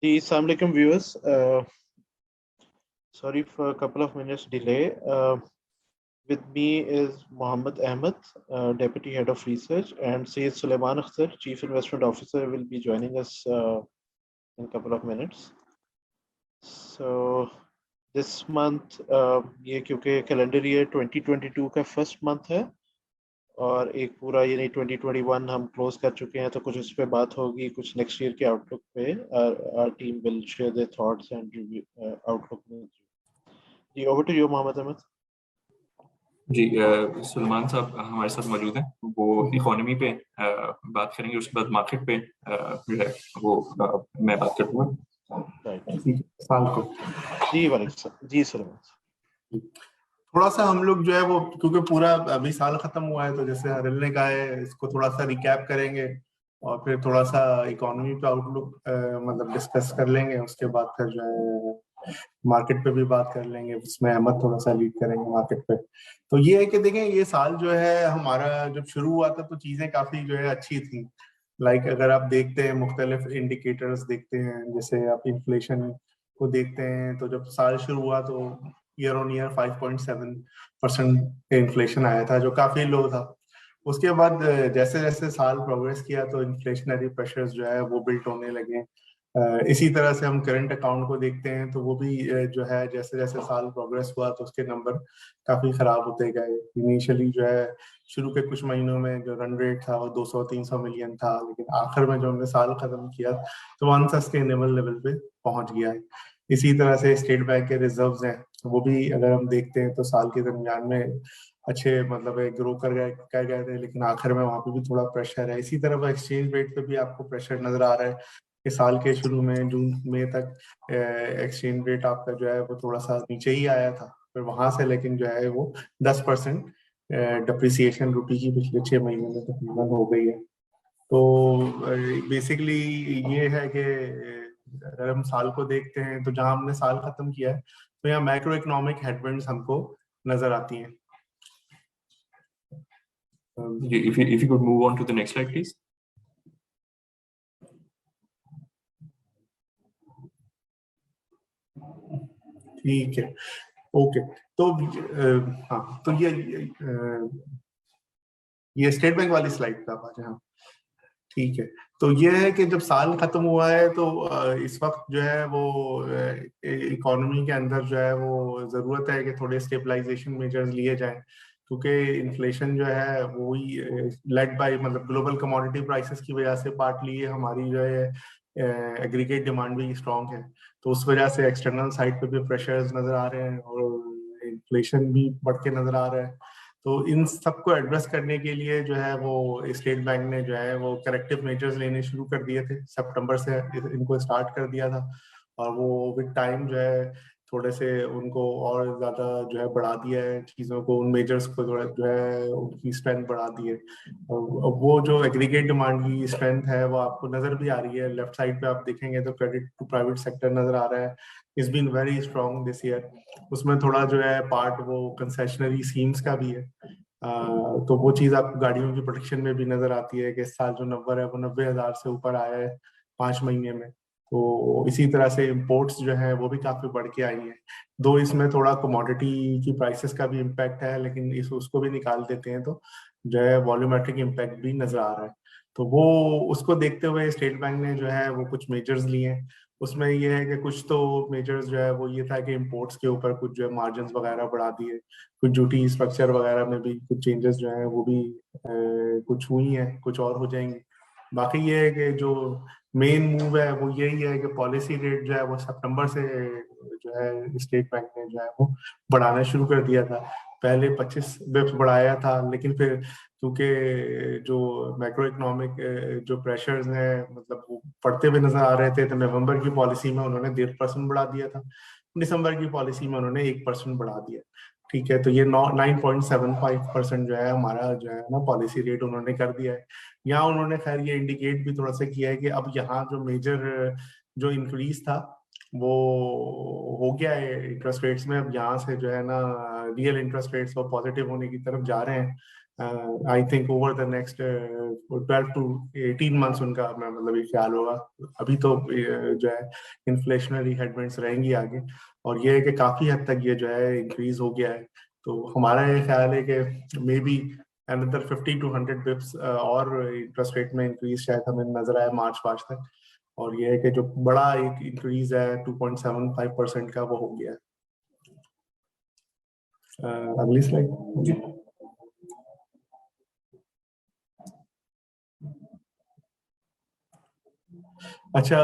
The Assalamualaikum viewers, sorry for a couple of minutes delay. With me is Mohammed Ahmed, Deputy Head of Research, and Syed Sulaiman Akhtar, Chief Investment Officer, will be joining us in a couple of minutes. So this month, ये क्योंकि calendar year 2022 का first month है और एक पूरा यानी 2021 हम close कर चुके हैं, तो कुछ उस पर बात होगी, कुछ नेक्स्ट ईयर के आउटलुक पे our team will share their thoughts and review outlook with you. जी, over to you Mohammad Ahmed. जी, सुलेमान साहब हमारे साथ मौजूद हैं। वो इकोनॉमी पे बात करेंगे, उसके बाद मार्केट पे जो है वो मैं बात करूँगा। साल को जी वालेकुम जी सुलेमान। थोड़ा सा हम लोग जो है वो, क्योंकि पूरा अभी साल खत्म हुआ है, तो जैसे हरिल ने कहा है, इसको थोड़ा सा रिकैप करेंगे और फिर थोड़ा सा इकोनॉमी पे आउटलुक मतलब डिस्कस कर लेंगे। उसके बाद फिर जो है मार्केट पे भी बात कर लेंगे, उसमें अहमद थोड़ा सा लीड करेंगे मार्केट पे। तो ये है कि देखें, ये साल जो है हमारा जब शुरू हुआ था तो चीजें काफी जो है अच्छी थी। लाइक अगर आप देखते हैं मुख्तलिफ इंडिकेटर्स देखते हैं, जैसे आप इन्फ्लेशन को देखते हैं, तो जब साल शुरू हुआ तो ईयर ऑन ईयर 5.7% इन्फ्लेशन आया था, जो काफी लो था। उसके बाद जैसे जैसे साल प्रोग्रेस किया तो इन्फ्लेशनरी प्रेशर्स जो है वो बिल्ट होने लगे। इसी तरह से हम करंट अकाउंट को देखते हैं तो वो भी जो है जैसे जैसे साल प्रोग्रेस हुआ तो उसके नंबर काफी खराब होते गए। इनिशियली जो है शुरू के कुछ महीनों में जो रन रेट था वो 200-300 मिलियन था, लेकिन आखिर में जो हमने साल खत्म किया तो अनसस्टेनेबल लेवल पे पहुंच गया है। इसी तरह से स्टेट बैंक के रिजर्व्स हैं, वो भी अगर हम देखते हैं तो साल के दरमियान में अच्छे मतलब ग्रो कर गए थे, लेकिन आखिर में वहां पे भी थोड़ा प्रेशर है। इसी तरह एक्सचेंज रेट पे भी आपको प्रेशर नजर आ रहा है कि साल के शुरू में जून मई तक एक्सचेंज रेट आपका जो है वो थोड़ा सा नीचे ही आया था, फिर वहां से लेकिन जो है वो 10% डिप्रिसिएशन रुपी की पिछले 6 महीने में तकरीबन हो गई है। तो बेसिकली ये है कि अगर हम साल को देखते हैं तो जहां हमने साल खत्म किया है तो यहाँ मैक्रो इकोनॉमिक हेडविंड्स हमको नजर आती हैं। if you could move on to the next slide please. ठीक है, ओके। तो हाँ, तो ये स्टेट बैंक वाली स्लाइड पे आप आ जाए। हाँ ठीक है, तो ये है कि जब साल खत्म हुआ है तो इस वक्त जो है वो इकोनॉमी के अंदर जो है वो जरूरत है कि थोड़े स्टेबलाइजेशन मेजर्स लिए जाएं, क्योंकि इन्फ्लेशन जो है वो ही लेड बाय मतलब ग्लोबल कमोडिटी प्राइसेस की वजह से पार्टली ये हमारी जो है एग्रीगेट डिमांड भी स्ट्रांग है, तो उस वजह से एक्सटर्नल साइड पे भी प्रेशर्स नजर आ रहे हैं और इन्फ्लेशन भी बढ़ के नजर आ रहा है। तो इन सबको एड्रेस करने के लिए जो है वो स्टेट बैंक ने जो है वो करेक्टिव मेजर्स लेने शुरू कर दिए थे, सितंबर से इनको स्टार्ट कर दिया था, और वो विद टाइम जो है थोड़े से उनको और ज्यादा जो है बढ़ा दिया है चीजों को, उन मेजर्स को थोड़ा जो है उनकी स्ट्रेंथ बढ़ा दी है। और वो जो एग्रीगेट डिमांड की स्ट्रेंथ है वो आपको नजर भी आ रही है, लेफ्ट साइड पे आप देखेंगे तो क्रेडिट टू प्राइवेट सेक्टर नजर आ रहा है, is been very strong this year. उसमें थोड़ा जो है पार्ट वो कंसेशनरी स्कीम्स का भी है, तो वो चीज आपको गाड़ियों की प्रोडक्शन में भी नजर आती है कि इस साल जो नंबर है वो 90,000 से ऊपर आया है 5 महीने में। तो इसी तरह से इम्पोर्ट्स जो है वो भी काफी बढ़ के आई हैं, दो इसमें थोड़ा कमोडिटी की प्राइसेस का भी इम्पैक्ट है, लेकिन उसको भी निकाल देते हैं तो जो है वॉल्यूमेट्रिक इम्पैक्ट भी नजर आ रहा है। तो वो उसको देखते हुए स्टेट बैंक ने जो है वो कुछ मेजर्स लिए हैं। उसमें ये है कि कुछ तो मेजर्स जो है वो ये था कि इम्पोर्ट्स के ऊपर कुछ जो है मार्जिन वगैरह बढ़ा दिए, कुछ ड्यूटी स्ट्रक्चर वगैरह में भी कुछ चेंजेस जो है वो भी कुछ हुई हैं, कुछ और हो जाएंगी। बाकी ये है कि जो मेन मूव है वो यही है कि पॉलिसी रेट जो है वो सितंबर से जो है स्टेट बैंक ने जो है वो बढ़ाना शुरू कर दिया था। पहले 25 बिप्स बढ़ाया था, लेकिन फिर क्योंकि जो मैक्रो इकोनॉमिक जो प्रेशर्स हैं मतलब वो बढ़ते हुए नजर आ रहे थे, तो नवंबर की पॉलिसी में उन्होंने 1.5% बढ़ा दिया था, दिसंबर की पॉलिसी में उन्होंने 1% बढ़ा दिया। ठीक है, तो ये 9.75% जो है हमारा जो है ना पॉलिसी रेट उन्होंने कर दिया है। यहाँ उन्होंने खैर ये इंडिकेट भी थोड़ा सा किया है कि अब यहाँ जो मेजर जो इंक्रीज था वो हो गया है इंटरेस्ट रेट्स में, अब यहाँ से जो है ना रियल इंटरेस्ट रेट्स वो पॉजिटिव होने की तरफ जा रहे हैं। I think over the next 12 to 18 months उनका मैं मतलब ये ख्याल होगा। अभी तो जो है इन्फ्लेशनरी हेडविंड्स रहेंगी आगे, और ये है कि काफी हद तक ये जो है इंक्रीज हो गया है। तो हमारा ये ख्याल है कि may be another 50 to 100 Bips और इंटरेस्ट रेट में इंक्रीज शायद हमें नजर आए मार्च तक। और ये है कि जो बड़ा एक इंक्रीज है 2.75% का वो हो गया। अगली स्लाइड। अच्छा,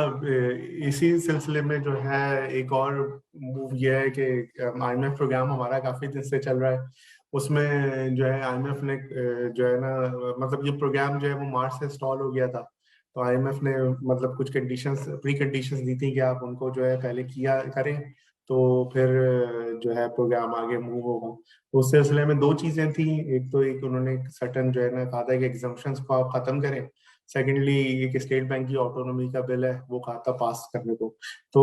इसी सिलसिले में जो है एक और मूव ये है कि IMF प्रोग्राम हमारा काफी दिन से चल रहा है। उसमें जो है IMF ने जो है ना, मतलब ये प्रोग्राम जो है वो मार्च से स्टॉल हो गया था। तो IMF ने मतलब कुछ कंडीशंस, प्री कंडीशंस दी थी कि आप उनको जो है पहले किया करें तो फिर जो है प्रोग्राम आगे मूव होगा। तो उस सिलसिले में दो चीजें थी। एक तो एक उन्होंने सर्टन जो है ना कहा था कि एग्जम्पशंस को आप खत्म करें। सेकेंडली एक स्टेट बैंक की ऑटोनॉमी का बिल है वो कहा था पास करने को। तो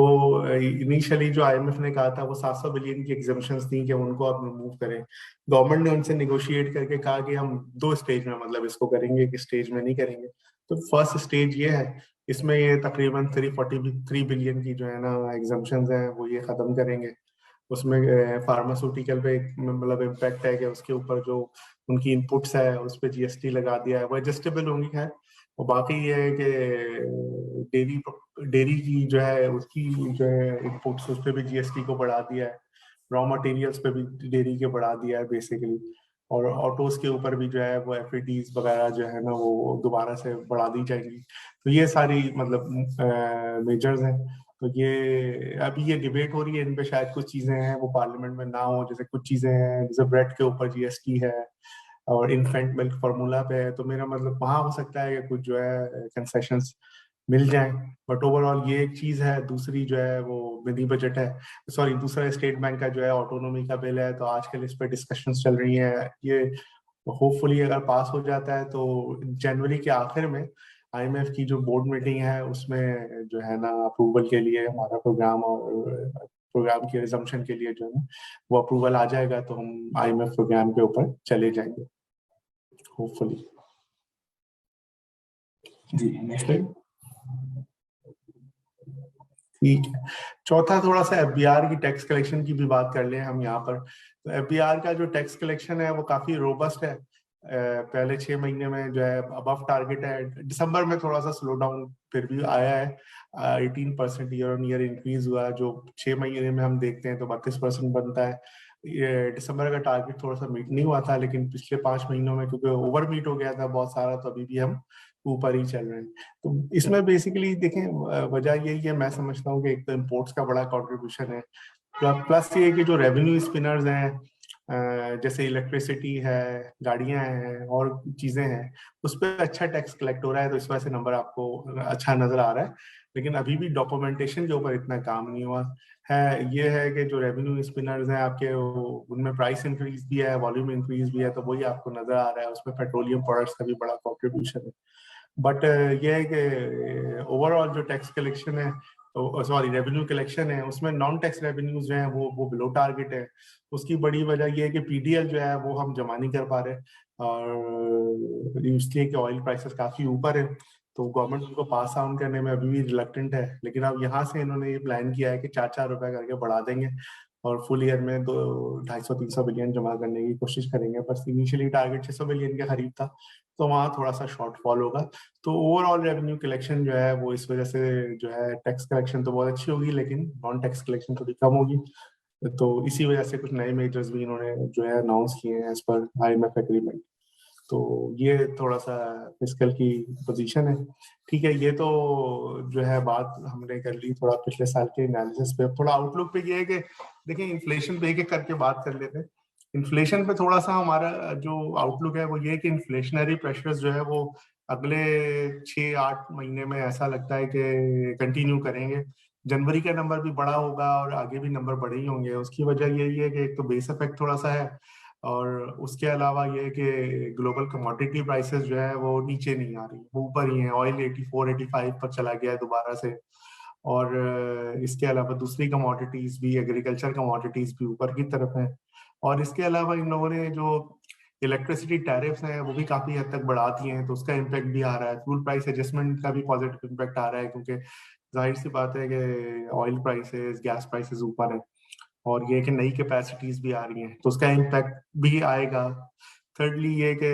इनिशियली जो IMF ने कहा था वो 700 बिलियन की एग्जम्पशंस थी कि उनको आप रिमूव करें। गवर्नमेंट ने उनसे निगोशिएट करके कहा कि हम 2 स्टेज में मतलब इसको करेंगे, कि स्टेज में नहीं करेंगे। तो फर्स्ट स्टेज ये है, इसमें ये तकरीबन 343 बिलियन की जो है ना एग्जम्पशंस हैं वो ये खत्म करेंगे। उसमें फार्मास्यूटिकल पे मतलब इम्पैक्ट है कि उसके ऊपर जो उनकी इनपुट्स है उस पर GST लगा दिया है, वो एडजस्टेबल होंगी खैर। और बाकी ये है कि डेयरी की जो है उसकी जो है इनपुट्स उस पर भी GST को बढ़ा दिया है। रॉ मटेरियल्स पे भी डेयरी के बढ़ा दिया है बेसिकली। और ऑटोज के ऊपर भी जो है वो FATs वगैरह जो है ना वो दोबारा से बढ़ा दी जाएंगी। तो ये सारी मतलब मेजर्स हैं। तो ये अभी ये डिबेट हो रही है, इन पे शायद कुछ चीजें हैं वो पार्लियामेंट में ना हो, जैसे कुछ चीजें हैं जैसे ब्रेड के ऊपर GST है और इन्फेंट मिल्क फार्मूला पे है। तो मेरा मतलब वहां हो सकता है कि कुछ जो है कंसेशंस मिल जाए। बट ओवरऑल ये एक चीज है। दूसरी जो है वो मिनी बजट है, सॉरी दूसरा स्टेट बैंक का जो है ऑटोनॉमी का बिल है। तो आजकल इस पर डिस्कशंस चल रही हैं। ये होपफुली अगर पास हो जाता है तो जनवरी के आखिर में IMF की जो बोर्ड मीटिंग है उसमें जो है ना अप्रूवल के लिए हमारा प्रोग्राम और प्रोग्राम की रिजम्पशन के लिए जो है ना वो अप्रूवल आ जाएगा। तो हम IMF प्रोग्राम के ऊपर चले जाएंगे होपफुली। जी नेक्स्ट स्लाइड। ठीक है, चौथा थोड़ा सा FBR की टैक्स कलेक्शन की भी बात कर लें हम यहाँ पर। तो FBR का जो टैक्स कलेक्शन है वो काफी रोबस्ट है। पहले 6 महीने में जो है अबव टारगेट है। दिसंबर में थोड़ा सा स्लो डाउन फिर भी आया है। 18% ईयर ऑन ईयर इंक्रीज हुआ, जो 6 महीने में हम देखते हैं तो 32% बनता है। ये दिसंबर का टारगेट थोड़ा सा मीट नहीं हुआ था, लेकिन पिछले 5 महीनों में क्योंकि ओवर मीट हो गया था बहुत सारा, तो अभी भी हम ऊपर ही चल रहे हैं। तो इसमें बेसिकली देखें वजह यही है, मैं समझता हूँ कि एक तो इम्पोर्ट्स का बड़ा कंट्रीब्यूशन है, प्लस ये कि जो रेवेन्यू स्पिनर्स हैं जैसे इलेक्ट्रिसिटी है, गाड़ियां हैं और चीजें हैं, उस पर अच्छा टैक्स कलेक्ट हो रहा है। तो इस वजह से नंबर आपको अच्छा नजर आ रहा है। लेकिन अभी भी डॉक्यूमेंटेशन के ऊपर इतना काम नहीं हुआ है। ये है कि जो रेवेन्यू स्पिनर्स हैं आपके उनमें प्राइस इंक्रीज भी है, वॉल्यूम इंक्रीज भी है, तो वही आपको नजर आ रहा है। उसमें पेट्रोलियम प्रोडक्ट्स का भी बड़ा कॉन्ट्रीब्यूशन है। बट ये है कि ओवरऑल जो टैक्स कलेक्शन है, सॉरी रेवेन्यू कलेक्शन है, उसमें नॉन टैक्स रेवेन्यूज जो है वो बिलो टारगेट है। उसकी बड़ी वजह ये है कि PDL जो है वो हम जमा नहीं कर पा रहे, और इसलिए कि ऑयल प्राइसेस काफी ऊपर है। तो गवर्नमेंट उनको पास ऑन करने में अभी भी रिलक्टेंट है। लेकिन अब यहाँ से इन्होंने ये प्लान किया है कि 4-4 रुपए करके बढ़ा देंगे और फुल ईयर में 250-300 बिलियन जमा करने की कोशिश करेंगे। बस इनिशियली टारगेट 600 बिलियन का करीब था, तो वहाँ थोड़ा सा शॉर्टफॉल होगा। तो ओवरऑल रेवेन्यू कलेक्शन जो है वो इस वजह से जो है टैक्स कलेक्शन तो बहुत अच्छी होगी, लेकिन नॉन टैक्स कलेक्शन थोड़ी कम होगी। तो इसी वजह से कुछ नए मेजर्स भी इन्होंने जो है अनाउंस किए हैं एज पर IMF एग्रीमेंट। तो ये थोड़ा सा फिस्कल की पोजीशन है। ठीक है, ये तो जो है बात हमने कर ली थोड़ा पिछले साल के एनालिसिस पे। थोड़ा आउटलुक पे ये है कि देखिए इन्फ्लेशन पे एक एक करके बात कर लेते हैं। इन्फ्लेशन पे थोड़ा सा हमारा जो आउटलुक है वो ये है कि इन्फ्लेशनरी प्रेशर्स जो है वो अगले 6-8 महीने में ऐसा लगता है कि कंटिन्यू करेंगे। जनवरी का नंबर भी बड़ा होगा और आगे भी नंबर बड़े ही होंगे। उसकी वजह यही है कि एक तो बेस इफेक्ट थोड़ा सा है, और उसके अलावा ये कि ग्लोबल कमोडिटी प्राइसेस जो है वो नीचे नहीं आ रही, वो ऊपर ही है। ऑयल 84-85 पर चला गया है दोबारा से। और इसके अलावा दूसरी कमोडिटीज भी, एग्रीकल्चर कमोडिटीज भी ऊपर की तरफ है। और इसके अलावा इन लोगों ने जो इलेक्ट्रिसिटी टैरिफ्स हैं वो भी काफी हद तक बढ़ाती हैं, तो उसका इम्पैक्ट भी आ रहा है। फ्यूल प्राइस एडजस्टमेंट का भी पॉजिटिव इम्पैक्ट आ रहा है, क्योंकि जाहिर सी बात है कि ऑयल प्राइसेस, गैस प्राइसेस ऊपर है, और ये कि नई कैपेसिटीज भी आ रही हैं, तो उसका इम्पैक्ट भी आएगा। थर्डली ये कि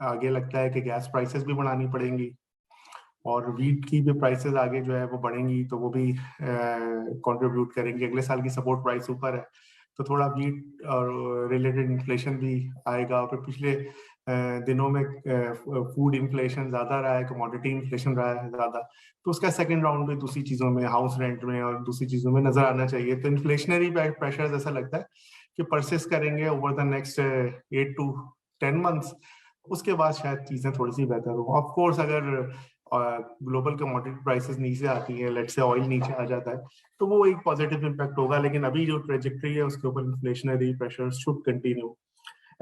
आगे लगता है कि गैस प्राइसेस भी बढ़ानी पड़ेंगी, और वीट की भी प्राइसेस आगे जो है वो बढ़ेंगी, तो वो भी कंट्रीब्यूट करेंगी। अगले साल की सपोर्ट प्राइस ऊपर है, तो थोड़ा वीट और रिलेटेड इन्फ्लेशन भी आएगा। और फिर पिछले दिनों में फूड इन्फ्लेशन ज्यादा रहा है, कमोडिटी इन्फ्लेशन रहा है ज्यादा, तो उसका सेकंड राउंड भी दूसरी चीजों में, हाउस रेंट में और दूसरी चीजों में नजर आना चाहिए। तो इन्फ्लेशनरी प्रेशर ऐसा लगता है कि परसिस्ट करेंगे over the next 8 to 10 months। उसके बाद शायद चीजें थोड़ी सी बेहतर हो। ऑफ कोर्स अगर ग्लोबल कमोडिटी प्राइसेस नीचे आती हैं, लेट्स से ऑयल नीचे आ जाता है, तो वो एक पॉजिटिव इम्पैक्ट होगा, लेकिन अभी जो ट्रेजेक्टरी है उसके ऊपर inflationary pressure should continue.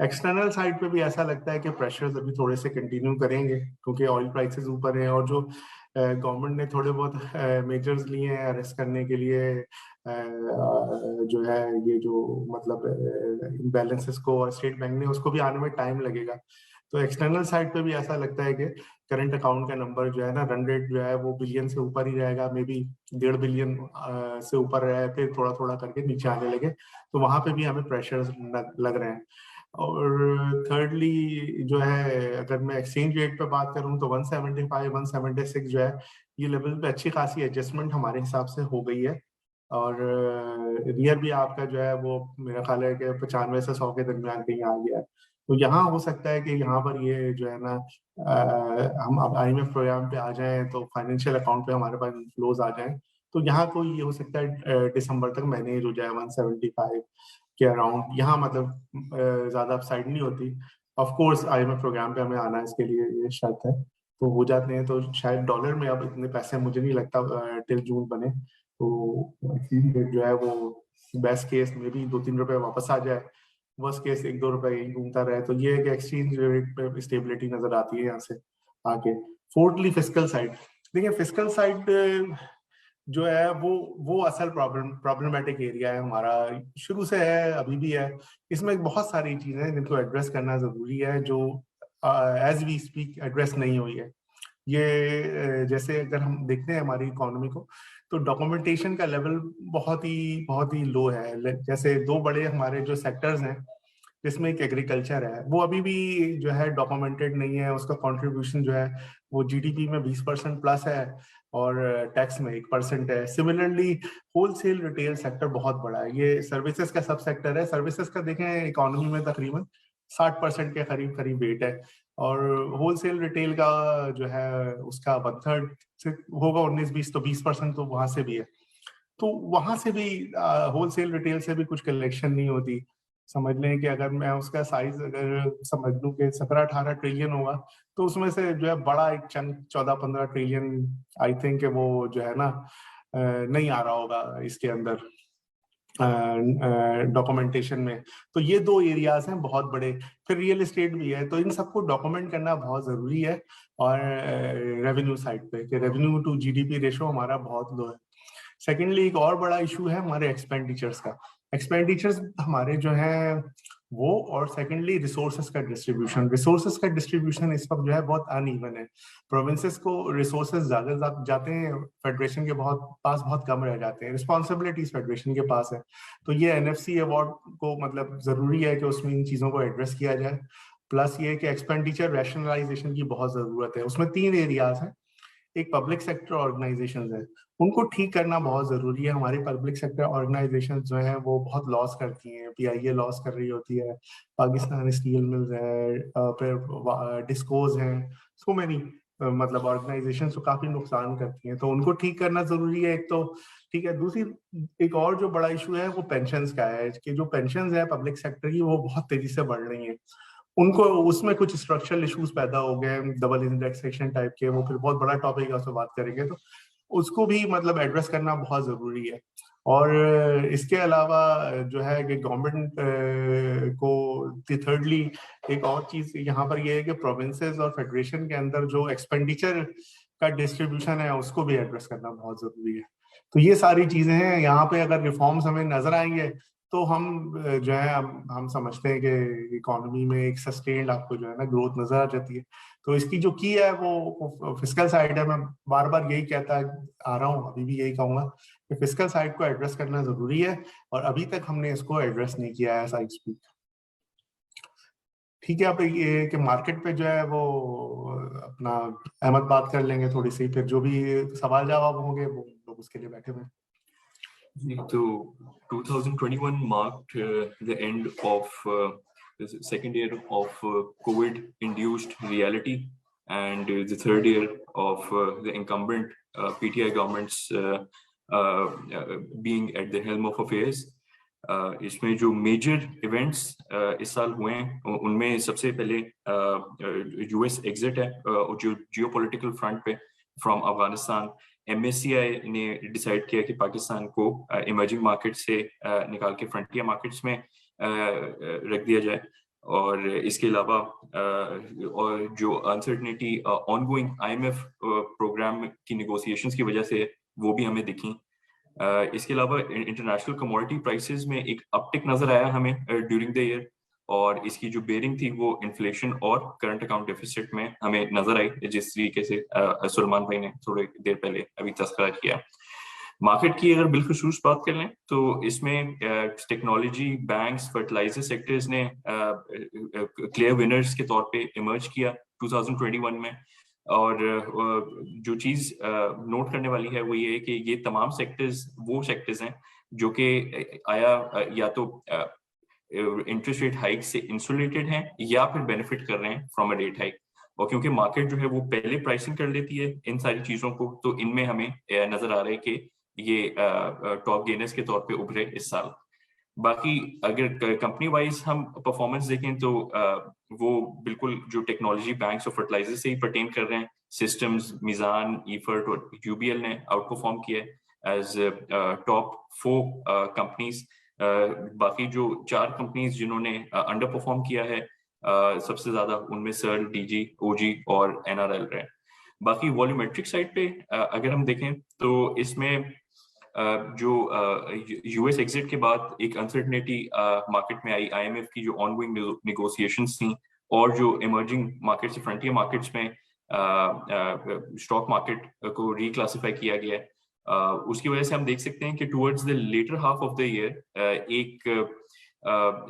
External side पे भी ऐसा लगता है कि प्रेशर्स अभी थोड़े से कंटिन्यू करेंगे, क्योंकि ऑयल प्राइसेस ऊपर हैं, और जो गवर्नमेंट ने थोड़े बहुत मेजर्स लिए हैं अरेस्ट करने के लिए, जो है ये जो मतलब इम्बैलेंसेस को स्टेट बैंक ने, उसको भी आने में टाइम लगेगा। तो एक्सटर्नल साइड पे भी ऐसा लगता है कि करंट अकाउंट का नंबर जो है ना, रन रेट जो है वो बिलियन से ऊपर ही रहेगा, मे बी 1.5 बिलियन से ऊपर रहे, फिर थोड़ा थोड़ा करके नीचे आने लगे, तो वहां पे भी हमें प्रेशर्स लग रहे हैं। और थर्डली जो है, अगर मैं एक्सचेंज रेट पे बात करूं तो 175 176 जो है, ये लेवल पे अच्छी खासी एडजस्टमेंट हमारे हिसाब से हो गई है। और रियर भी आपका जो है वो मेरा ख्याल है कि 95 से 100 के दरमियान कहीं आ गया है। तो यहाँ हो सकता है कि यहाँ पर ये जो है ना, हम अब IMF प्रोग्राम पे आ जाएं तो फाइनेंशियल अकाउंट पे हमारे पास फ्लोज आ जाएं, तो यहाँ को ये हो सकता है दिसंबर तक मैनेज हो जाए 175 के अराउंड। यहाँ मतलब ज्यादा अपसाइड नहीं होती। ऑफ कोर्स IMF प्रोग्राम पे हमें आना है, इसके लिए ये शर्त है, तो हो जाते हैं। तो शायद डॉलर में अब इतने पैसे मुझे नहीं लगता टिल जून बने, तो जो है वो बेस्ट केस में भी 2-3 रुपए वापस आ जाए, वर्स्ट केस 1-2 रुपए यही घूमता रहे। तो ये एक एक्सचेंज रेट पे स्टेबिलिटी नजर आती है यहाँ से आके। फोर्थली फिस्कल साइड, देखिए फिस्कल साइड जो है वो असल प्रॉब्लमेटिक एरिया है हमारा, शुरू से है, अभी भी है। इसमें बहुत सारी चीजें हैं जिनको एड्रेस करना जरूरी है, जो एज वी स्पीक एड्रेस नहीं हुई है। ये जैसे अगर हम देखते हैं हमारी इकोनॉमी को, तो डॉक्यूमेंटेशन का लेवल बहुत ही लो है। जैसे दो बड़े हमारे जो सेक्टर्स हैं, जिसमें एक एग्रीकल्चर है, वो अभी भी जो है डॉक्यूमेंटेड नहीं है। उसका कंट्रीब्यूशन जो है वो GDP में 20% प्लस है, और टैक्स में 1% है। सिमिलरली होलसेल रिटेल सेक्टर बहुत बड़ा है, ये सर्विसेज का सब सेक्टर है। सर्विसेज का देखें इकोनॉमी में तकरीबन 60% के करीब वेट है, और होलसेल रिटेल का जो है उसका 1/3 से होगा 19-20, तो 20% तो वहां से भी है। तो वहां से भी होलसेल रिटेल से भी कुछ कलेक्शन नहीं होती। समझ लें कि अगर मैं उसका साइज अगर समझ लूं कि 17-18 ट्रिलियन होगा, तो उसमें से जो है बड़ा एक चंक 14-15 ट्रिलियन आई थिंक वो जो है ना नहीं आ रहा होगा इसके अंदर डॉक्यूमेंटेशन में। तो ये दो एरियाज हैं बहुत बड़े। फिर रियल एस्टेट भी है, तो इन सबको डॉक्यूमेंट करना बहुत जरूरी है। और रेवेन्यू साइड पे कि रेवेन्यू टू GDP रेशो हमारा बहुत लो है। सेकेंडली एक और बड़ा इशू है हमारे एक्सपेंडिचर्स का। एक्सपेंडिचर्स हमारे जो है वो, और सेकेंडली रिसोर्सेज का डिस्ट्रीब्यूशन इस वक्त जो है बहुत अनइवन है। प्रोविंसेस को रिसोर्सेज ज्यादा जाते हैं, फेडरेशन के पास बहुत कम रह जाते हैं। रिस्पॉन्सिबिलिटीज फेडरेशन के पास है, तो ये NFC अवार्ड को मतलब जरूरी है कि उसमें इन चीजों को एड्रेस किया जाए। प्लस ये कि एक्सपेंडिचर रैशनलाइजेशन की बहुत जरूरत है। उसमें 3 एरियाज हैं। एक पब्लिक सेक्टर ऑर्गेनाइजेशंस है, उनको ठीक करना बहुत जरूरी है। हमारी पब्लिक सेक्टर ऑर्गेनाइजेशंस जो है वो बहुत लॉस करती हैं। PIA लॉस कर रही होती है, पाकिस्तान स्टील मिल्स है, फिर डिस्कोज हैं, सो मेनी मतलब ऑर्गेनाइजेशंस तो काफी नुकसान करती हैं, तो उनको ठीक करना जरूरी है। एक तो ठीक है। दूसरी एक और जो बड़ा इशू है वो पेंशंस का है, कि जो पेंशंस है पब्लिक सेक्टर की वो बहुत तेजी से बढ़ रही हैं। उनको उसमें कुछ स्ट्रक्चरल इश्यूज पैदा हो गए, डबल इंडेक्सेशन टाइप के, वो फिर बहुत बड़ा टॉपिक है, उसमें बात करेंगे। तो उसको भी मतलब एड्रेस करना बहुत जरूरी है। और इसके अलावा जो है कि गवर्नमेंट को थर्डली एक और चीज यहाँ पर ये है कि प्रोविंसेस और फेडरेशन के अंदर जो एक्सपेंडिचर का डिस्ट्रीब्यूशन है उसको भी एड्रेस करना बहुत जरूरी है। तो ये सारी चीजें हैं। यहाँ पे अगर रिफॉर्म्स हमें नजर आएंगे तो हम जो है हम समझते हैं कि इकोनॉमी में एक सस्टेन्ड आपको जो है ना ग्रोथ नजर आ जाती है। तो इसकी जो की है वो फिस्कल साइड है। मैं बार बार यही कहता आ रहा हूँ, अभी भी यही कहूंगा कि फिस्कल साइड को एड्रेस करना जरूरी है, और अभी तक हमने इसको एड्रेस नहीं किया है एज आई स्पीक। ठीक है, आप ये कि मार्केट पे जो है वो अपना अहमद बात कर लेंगे थोड़ी सी, फिर जो भी सवाल जवाब होंगे वो लोग उसके लिए बैठे हुए। So 2021 marked the end of the second year of COVID-induced reality, and the third year of the incumbent PTI government's being at the helm of affairs. इसमें जो मेजर इवेंट्स इस साल हुए हैं उनमें सबसे पहले यूएस एग्जिट है, जो जियोपॉलिटिकल फ्रंट पे फ्रॉम अफगानिस्तान। MSCI ने डिसाइड किया कि पाकिस्तान को इमर्जिंग मार्केट से निकाल के फ्रंटियर मार्केट्स में रख दिया जाए, और इसके अलावा और जो अनसर्टनिटी ऑनगोइंग IMF प्रोग्राम की निगोशिएशंस की वजह से वो भी हमें दिखी। इसके अलावा इंटरनेशनल कमोडिटी प्राइसेस में एक अपटिक नजर आया हमें ड्यूरिंग द ईयर, और इसकी जो बेरिंग थी वो इन्फ्लेशन और करंट अकाउंट डेफिसिट में हमें नजर आई, जिस तरीके से सुलेमान भाई ने थोड़ी देर पहले अभी तस्करा किया। मार्केट की अगर बिलखुसूस बात कर लें तो इसमें टेक्नोलॉजी, बैंक्स, फर्टिलाइजर सेक्टर्स ने क्लियर विनर्स के तौर पे इमर्ज किया 2021 में। और जो चीज नोट करने वाली है वो ये है कि ये तमाम सेक्टर्स वो सेक्टर्स हैं जो कि या तो इंटरेस्ट रेट हाइक से इंसुलेटेड हैं या फिर बेनिफिट कर रहे हैं फ्रॉम अ रेट हाइक। और क्योंकि मार्केट जो है वो पहले प्राइसिंग कर लेती है इन सारी चीजों को, तो इनमें हमें नजर आ रहा है कि ये टॉप गेनर्स के तौर पे उभरे इस साल। बाकी अगर कंपनी वाइज हम परफॉर्मेंस देखें तो वो बिल्कुल जो टेक्नोलॉजी, बैंक्स और फर्टिलाइजर से ही पर्टेन कर रहे हैं। सिस्टम्स, मिजान, ईफर्ट और यूबीएल ने आउट परफॉर्म किया एज टॉप 4 कंपनीज। बाकी जो 4 कंपनीज जिन्होंने अंडर परफॉर्म किया है सबसे ज्यादा, उनमें सर्ल, डीजी, ओजी और एनआरएल रहे। बाकी वॉल्यूमेट्रिक साइड पे अगर हम देखें तो इसमें जो यूएस एग्जिट के बाद एक अनसर्टनिटी मार्केट में आई, IMF की जो ऑनगोइंग नेगोशिएशंस थी, और जो इमर्जिंग मार्केट्स, फ्रंटियर मार्केट्स में स्टॉक मार्केट को रिक्लासिफाई किया गया है, उसकी वजह से हम देख सकते हैं कि towards the later half of the year एक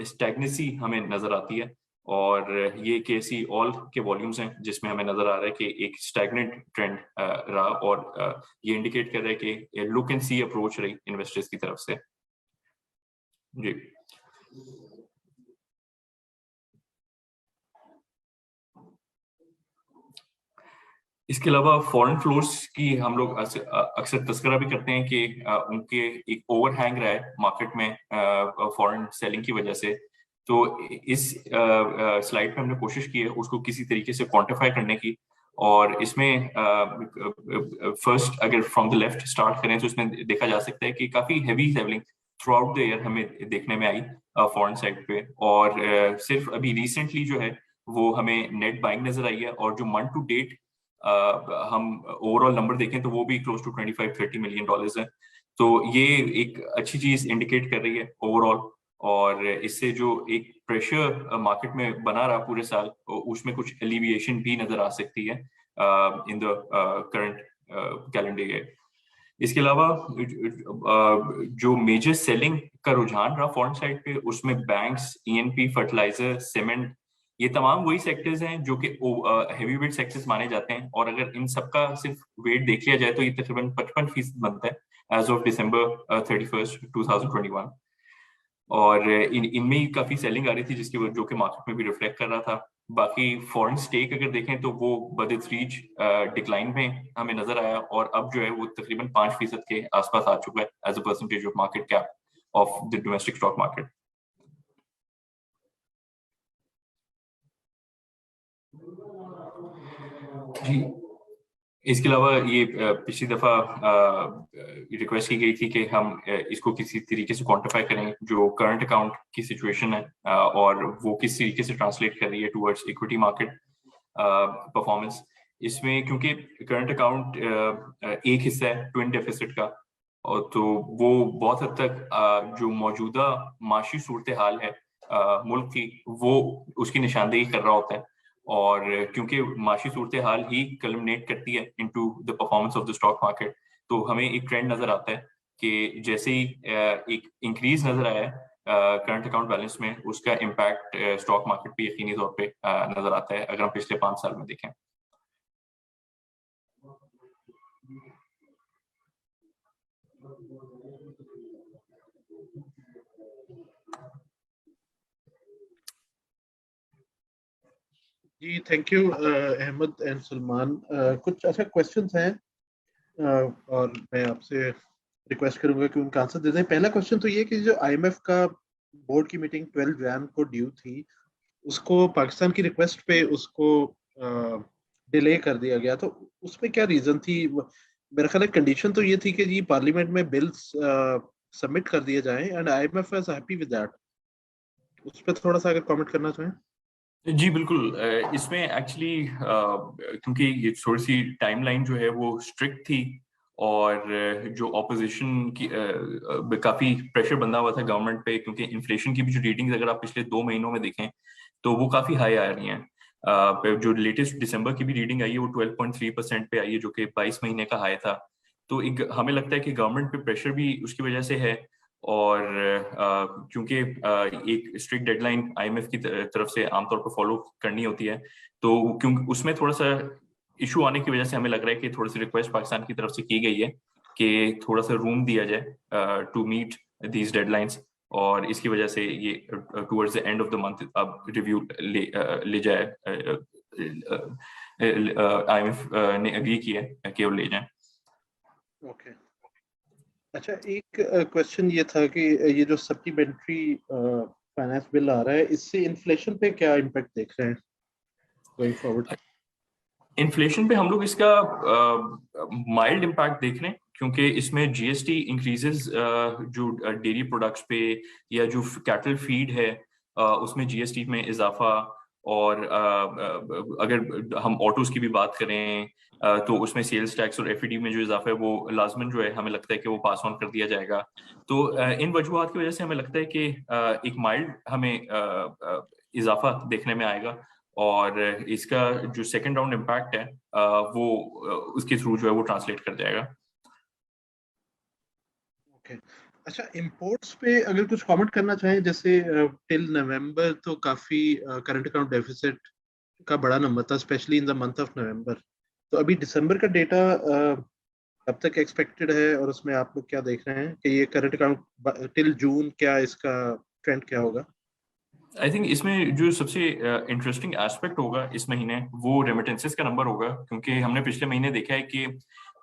स्टैग्नेंसी हमें नजर आती है, और ये KSE ऑल के वॉल्यूम्स हैं जिसमें हमें नजर आ रहा है कि एक स्टैग्नेंट ट्रेंड रहा, और ये इंडिकेट कर रहा है कि लुक एंड सी अप्रोच रही इन्वेस्टर्स की तरफ से। जी इसके अलावा फॉरेन फ्लोस की हम लोग अक्सर तस्करा भी करते हैं कि उनके एक ओवरहैंग रहा है मार्केट में फॉरेन सेलिंग की वजह से। तो इस स्लाइड पे हमने कोशिश की है उसको किसी तरीके से क्वांटिफाई करने की, और इसमें फर्स्ट अगर फ्रॉम द लेफ्ट स्टार्ट करें तो इसमें देखा जा सकता है कि काफी heavy selling through out the year हमें देखने में आई फॉरेन साइड पे, और सिर्फ अभी रिसेंटली जो है वो हमें नेट बाइंग नजर आई है, और जो मंथ टू डेट हम ओवरऑल नंबर देखें तो वो भी क्लोज टू 25-30 मिलियन डॉलर्स है। तो ये एक अच्छी चीज इंडिकेट कर रही है ओवरऑल, और इससे जो एक प्रेशर मार्केट में बना रहा पूरे साल, उसमें कुछ एलिविएशन भी नजर आ सकती है in the current calendar year. इसके अलावा जो मेजर सेलिंग का रुझान रहा फॉरेन साइड पे, उसमें बैंक्स, ENP, फर्टिलाइजर, सीमेंट, ये तमाम वही सेक्टर्स हैं जो कि हेवी वेट सेक्टर्स माने जाते हैं, और अगर इन सबका सिर्फ वेट देख लिया जाए तो ये तकरीबन 55% बनता है एज ऑफ December 31st, 2021। और इनमें ही काफी सेलिंग आ रही थी जिसकी जो कि मार्केट में भी रिफ्लेक्ट कर रहा था। बाकी फॉरेन स्टेक अगर देखें तो वो बद रीच डिक्लाइन में हमें नजर आया, और अब जो है वो तकरीबन 5% के आसपास आ चुका है as a percentage of market cap of the domestic stock market. जी इसके अलावा ये पिछली दफा रिक्वेस्ट की गई थी कि हम इसको किसी तरीके से क्वांटिफाई करें जो करंट अकाउंट की सिचुएशन है, और वो किस तरीके से ट्रांसलेट कर रही है टुवर्ड्स इक्विटी मार्केट परफॉर्मेंस। इसमें क्योंकि करंट अकाउंट एक हिस्सा है ट्विन डेफिसिट का, और तो वो बहुत हद तक जो मौजूदा माशी सूरत हाल है मुल्क की, वो उसकी निशानदेही कर रहा होता है। और क्योंकि माशी सूरत हाल ही कल्मिनेट करती है into the performance of the stock market, तो हमें एक ट्रेंड नजर आता है कि जैसे ही एक इंक्रीज नजर आया है करंट अकाउंट बैलेंस में, उसका इम्पैक्ट स्टॉक मार्केट पे यकीनी तौर पे नजर आता है, अगर हम पिछले 5 साल में देखें। जी thank you Ahmed and Salman. कुछ अच्छा क्वेश्चंस हैं और मैं आपसे रिक्वेस्ट करूंगा कि उनका आंसर दे दें। पहला क्वेश्चन तो ये कि जो आईएमएफ का बोर्ड की मीटिंग 12 जैन को ड्यू थी, उसको पाकिस्तान की रिक्वेस्ट पे उसको डिले कर दिया गया, तो उसमें क्या रीजन थी? मेरा ख्याल है कंडीशन तो ये थी कि जी पार्लियामेंट में बिल्स सबमिट कर दिए जाएं and IMF was happy with that. उस पर थोड़ा सा अगर कमेंट करना चाहें। जी बिल्कुल, इसमें एक्चुअली क्योंकि ये थोड़ी सी टाइमलाइन जो है वो स्ट्रिक्ट थी, और जो ऑपोजिशन की काफी प्रेशर बंधा हुआ था गवर्नमेंट पे, क्योंकि इन्फ्लेशन की भी जो रीडिंग्स अगर आप पिछले 2 महीनों में देखें तो वो काफी हाई आ रही हैं। जो लेटेस्ट दिसंबर की भी रीडिंग आई है वो 12.3% पे आई है, जो कि 22 महीने का हाई था। तो एक हमें लगता है कि गवर्नमेंट पे प्रेशर भी उसकी वजह से है, और क्योंकि एक स्ट्रिक्ट डेडलाइन आईएमएफ की तरफ से आमतौर पर फॉलो करनी होती है, तो क्योंकि उसमें थोड़ा सा इशू आने की वजह से हमें लग रहा है कि थोड़ी सी रिक्वेस्ट पाकिस्तान की तरफ से की गई है कि थोड़ा सा रूम दिया जाए टू मीट दीज डेडलाइंस, और इसकी वजह से ये towards the end of the month अब रिव्यू ले जाए। आईएमएफ ने एग्री किया है कि वो ले जाए। ओके अच्छा, एक क्वेश्चन ये था कि ये जो सप्लीमेंट्री फाइनेंस बिल आ रहा है, इससे इन्फ्लेशन पे क्या इम्पैक्ट देख रहे हैं गोइंग फॉरवर्ड? इन्फ्लेशन पे हम लोग इसका माइल्ड इम्पैक्ट देख रहे हैं, क्योंकि इसमें जीएसटी इंक्रीजेस जो डेयरी प्रोडक्ट्स पे या जो कैटल फीड है उसमें जीएसटी में इजाफा, और अगर हम ऑटोज की भी बात करें तो उसमें सेल्स टैक्स और एफईडी में जो इजाफा है वो लाजमन जो है हमें लगता है कि वो पास ऑन कर दिया जाएगा। तो इन वजूहात की वजह से हमें लगता है कि एक माइल्ड हमें इजाफा देखने में आएगा, और इसका जो सेकंड राउंड इम्पैक्ट है वो उसके थ्रू जो है वो ट्रांसलेट कर जाएगा। ओके अच्छा, इंपोर्ट्स पे अगर कुछ कमेंट करना चाहें, जैसे टिल नवंबर तो काफी करंट अकाउंट डेफिसिट का बड़ा नंबर था, specially in the month of November. तो अभी दिसंबर का डेटा कब तक एक्सपेक्टेड है, और उसमें आप लोग क्या देख रहे हैं कि ये करंट अकाउंट टिल जून क्या इसका ट्रेंड क्या होगा? आई थिंक इसमें जो सबसे इंटरेस्टिंग एस्पेक्ट होगा इस महीने वो रेमिटेंसेस का नंबर होगा, क्योंकि हमने पिछले महीने देखा है कि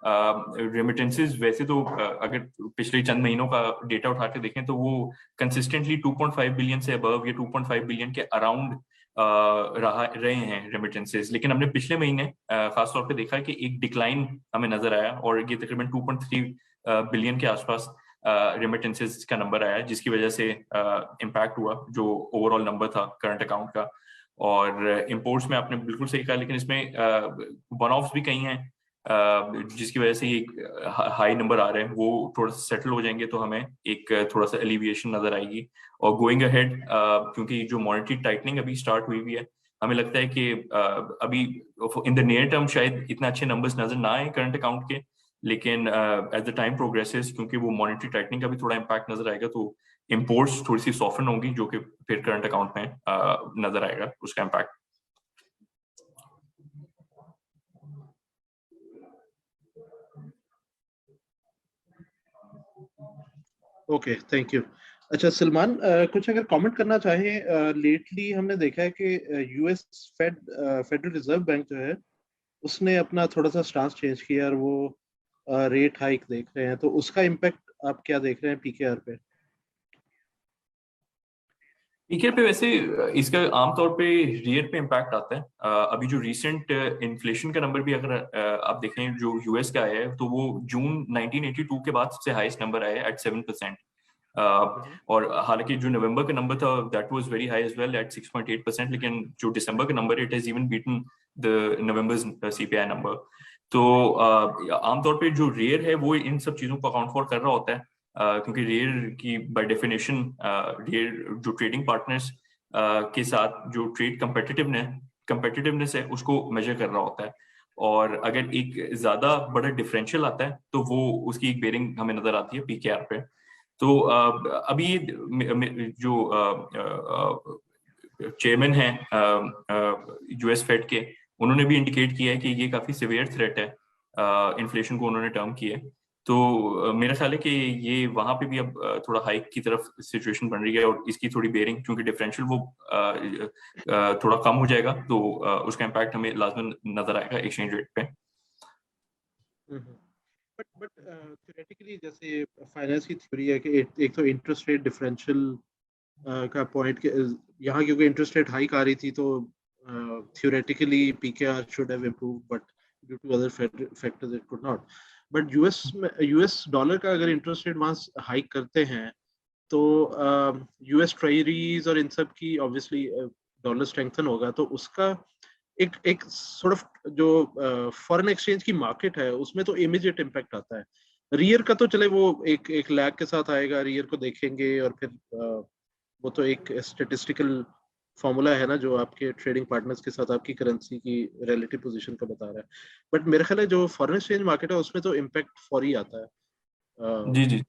रेमिटेंसेस वैसे तो अगर पिछले चंद महीनों का डेटा उठा के देखें तो वो कंसिस्टेंटली 2.5 बिलियन से अबव या 2.5 बिलियन के अराउंड रहे हैं रेमिटेंसेस, लेकिन हमने पिछले महीने खासतौर पे देखा कि एक डिक्लाइन हमें नजर आया, और ये तकरीबन 2.3 बिलियन के आसपास रेमिटेंसेस का नंबर आया, जिसकी वजह से इम्पैक्ट हुआ जो ओवरऑल नंबर था करंट अकाउंट का। और इंपोर्ट्स में आपने बिल्कुल सही कहा, लेकिन इसमें वन ऑफ्स भी कई हैं जिसकी वजह से ये हाई नंबर आ रहे हैं, वो थोड़ा सा सेटल हो जाएंगे तो हमें एक थोड़ा सा एलिविएशन नजर आएगी। और गोइंग अहेड क्योंकि जो मॉनेटरी टाइटनिंग अभी स्टार्ट हुई हुई है, हमें लगता है कि अभी इन द नियर टर्म शायद इतने अच्छे नंबर्स नजर ना आए करंट अकाउंट के, लेकिन एज द टाइम प्रोग्रेसेस क्योंकि वो मॉनेटरी टाइटनिंग का भी थोड़ा इम्पैक्ट नजर आएगा, तो इंपोर्ट्स थोड़ी सी सॉफ्टन होंगी, जो कि फिर करंट अकाउंट में नजर आएगा उसका इम्पैक्ट। Okay thank you. अच्छा सलमान, कुछ अगर कमेंट करना चाहें, लेटली हमने देखा है कि यूएस फेडरल रिजर्व बैंक जो है उसने अपना थोड़ा सा स्टांस चेंज किया और वो रेट हाइक देख रहे हैं, तो उसका इम्पैक्ट आप क्या देख रहे हैं पीकेआर पे? पीकेआर पे वैसे इसका आमतौर पे रियर पे इम्पैक्ट आता है। अभी जो रीसेंट इन्फ्लेशन का नंबर भी अगर आप देखें जो यूएस का आया है, तो वो जून 1982 के बाद सबसे हाईएस्ट नंबर आया है एट 7%। और हालांकि जो नवंबर का नंबर था that was very high as well at 6.8%, लेकिन जो दिसंबर का number it has even beaten the November's CPI number. तो आमतौर पे जो रेयर है वो इन सब चीज़ों को अकाउंट फॉर कर रहा होता है, क्योंकि रेयर की बाय डेफिनेशन रेयर जो ट्रेडिंग पार्टनर्स के साथ जो ट्रेड कंपेटिटिवनेस है उसको मेजर कर रहा होता है। और अगर एक ज्यादा बड़ा डिफरेंशियल आता है तो वो उसकी एक बेरिंग हमें नजर आती है पीकेआर पे। तो अभी जो चेयरमैन हैं यूएस फेड के, उन्होंने भी इंडिकेट किया है कि ये काफी सिवियर थ्रेट है, इन्फ्लेशन को उन्होंने टर्म किया है। तो मेरा ख्याल है कि ये वहां पे भी अब थोड़ा हाइक की तरफ सिचुएशन बन रही है, और इसकी थोड़ी बेरिंग क्योंकि डिफरेंशियल वो थोड़ा कम हो जाएगा तो उसका इम्पैक्ट हमें लाजमन नजर आएगा एक्सचेंज रेट पे। बट थ्योरेटिकली जैसे फाइनेंस की थ्योरी है कि एक तो इंटरेस्ट रेट डिफरेंशियल का पॉइंट के यहाँ क्योंकि इंटरेस्ट रेट हाइक आ रही थी तो theoretically PKR should have improved, but due to other factors it could not. But US dollar का अगर इंटरेस्ट रेट वहाँ हाइक करते हैं तो यूएस ट्रेजरीज और इन सब की ऑब्वियसली डॉलर स्ट्रेंथन होगा, तो उसका एक सॉर्ट ऑफ जो फॉरेन एक्सचेंज की मार्केट है उसमें तो इमीडिएट इम्पैक्ट आता है। रियर का तो चले वो एक लैग के साथ आएगा, रियर को देखेंगे और फिर वो तो एक स्टेटिस्टिकल फॉर्मूला है ना जो आपके ट्रेडिंग पार्टनर्स के साथ आपकी करेंसी की रिलेटिव पोजीशन का बता रहा है। बट मेरा ख्याल है जो फॉरेन एक्सचेंज मार्केट है उसमें तो इम्पैक्ट फौरी आता है। जी जी